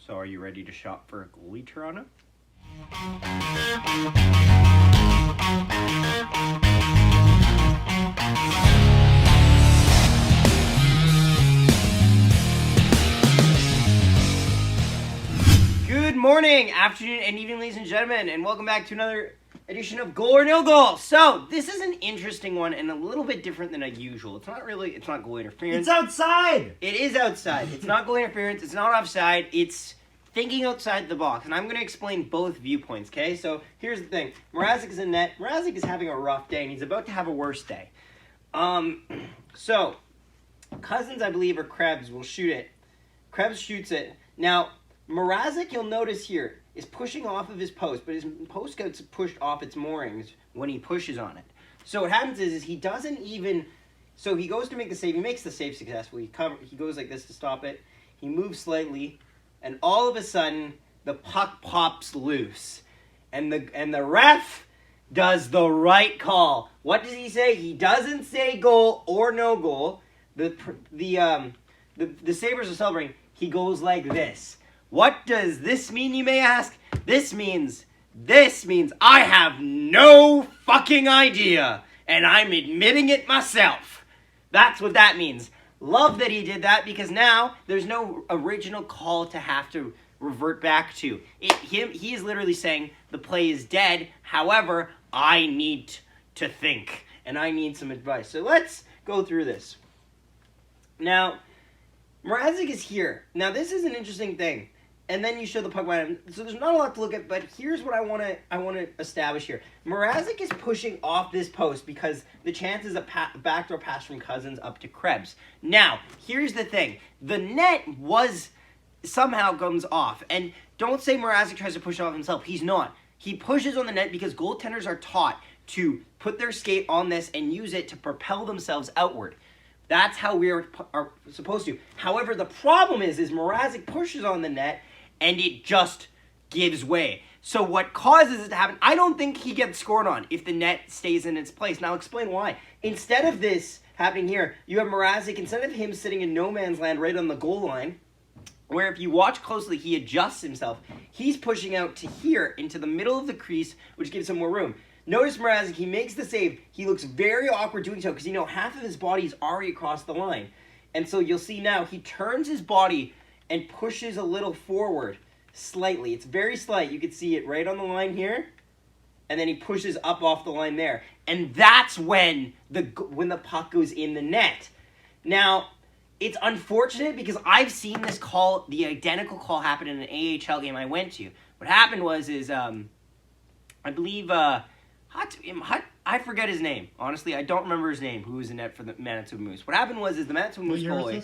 So are you ready to shop for a goalie, Toronto? Good morning, afternoon, and evening, ladies and gentlemen, and welcome back to another edition of Goal or No Goal. So, this is an interesting one and a little bit different than usual. It's not goal interference. It's outside! It is outside. It's not goal interference, it's not offside, it's thinking outside the box. And I'm going to explain both viewpoints, okay? So, here's the thing. Mrazek is in net. Mrazek is having a rough day, and he's about to have a worse day. So, Cousins, I believe, or Krebs will shoot it. Krebs shoots it. Now, Mrazek, you'll notice here, is pushing off of his post, but his post gets pushed off its moorings when he pushes on it. So what happens is he doesn't even... So he goes to make the save. He makes the save successfully. He goes like this to stop it. He moves slightly, and all of a sudden, the puck pops loose. And the ref does the right call. What does he say? He doesn't say goal or no goal. The Sabres are celebrating. He goes like this. What does this mean, you may ask? This means I have no fucking idea, and I'm admitting it myself. That's what that means. Love that he did that, because now there's no original call to have to revert back to. He is literally saying the play is dead, however, I need to think, and I need some advice. So let's go through this. Now, Mrazek is here. Now, this is an interesting thing. And then you show the puck behind him. So there's not a lot to look at, but here's what I want to establish here. Mrazek is pushing off this post because the chance is a backdoor pass from Cousins up to Krebs. Now, here's the thing. The net somehow comes off. And don't say Mrazek tries to push it off himself. He's not. He pushes on the net because goaltenders are taught to put their skate on this and use it to propel themselves outward. That's how we are supposed to. However, the problem is Mrazek pushes on the net, and it just gives way. So what causes it to happen, I don't think he gets scored on if the net stays in its place. Now I'll explain why. Instead of this happening here, you have Mrazek, instead of him sitting in no man's land right on the goal line, where if you watch closely, he adjusts himself. He's pushing out to here, into the middle of the crease, which gives him more room. Notice Mrazek, he makes the save. He looks very awkward doing so, because half of his body is already across the line. And so you'll see now, he turns his body and pushes a little forward slightly. It's very slight. You can see it right on the line here. And then he pushes up off the line there. And that's when the puck goes in the net. Now, it's unfortunate because I've seen this call, the identical call happen in an AHL game I went to. What happened was, I believe, I forget his name. Honestly, I don't remember his name, who was in net for the Manitoba Moose. What happened was the Manitoba Moose goalie,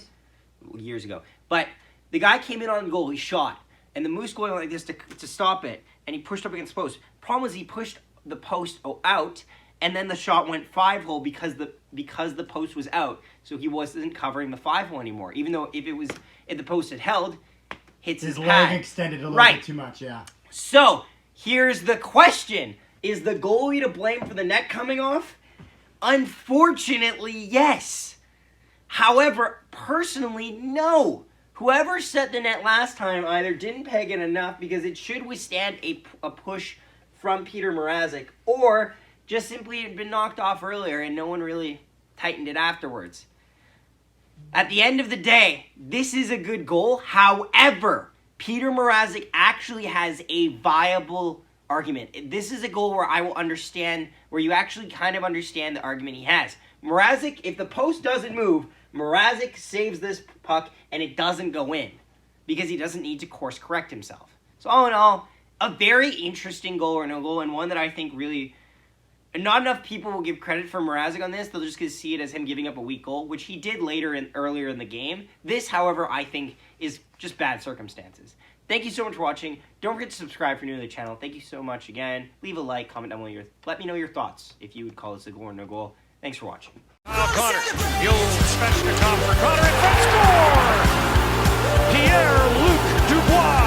years ago. But the guy came in on goal, he shot, and the Moose goalie like this to stop it, and he pushed up against the post. Problem was he pushed the post out, and then the shot went 5-hole because the post was out, so he wasn't covering the 5-hole anymore. Even though if the post had held, hits his pad. Leg extended a little bit too much, yeah. So here's the question. Is the goalie to blame for the net coming off? Unfortunately, yes. However, personally, no. Whoever set the net last time either didn't peg it enough because it should withstand a push from Peter Mrazek, or just simply had been knocked off earlier and no one really tightened it afterwards. At the end of the day, this is a good goal. However, Peter Mrazek actually has a viable argument. This is a goal where I will understand, where you actually kind of understand the argument he has. Mrazek, if the post doesn't move, Mrazek saves this puck and it doesn't go in because he doesn't need to course correct himself. So all in all, a very interesting goal or no goal, and one that I think really not enough people will give credit for Mrazek on this. They'll just see it as him giving up a weak goal, which he did earlier in the game. This, however, I think is just bad circumstances. Thank you so much for watching. Don't forget to subscribe if you're new to the channel. Thank you so much again. Leave a like, comment down below. Let me know your thoughts if you would call this a goal or no goal. Thanks for watching. Connor, the old Svechnikov for Connor, and score! Pierre-Luc Dubois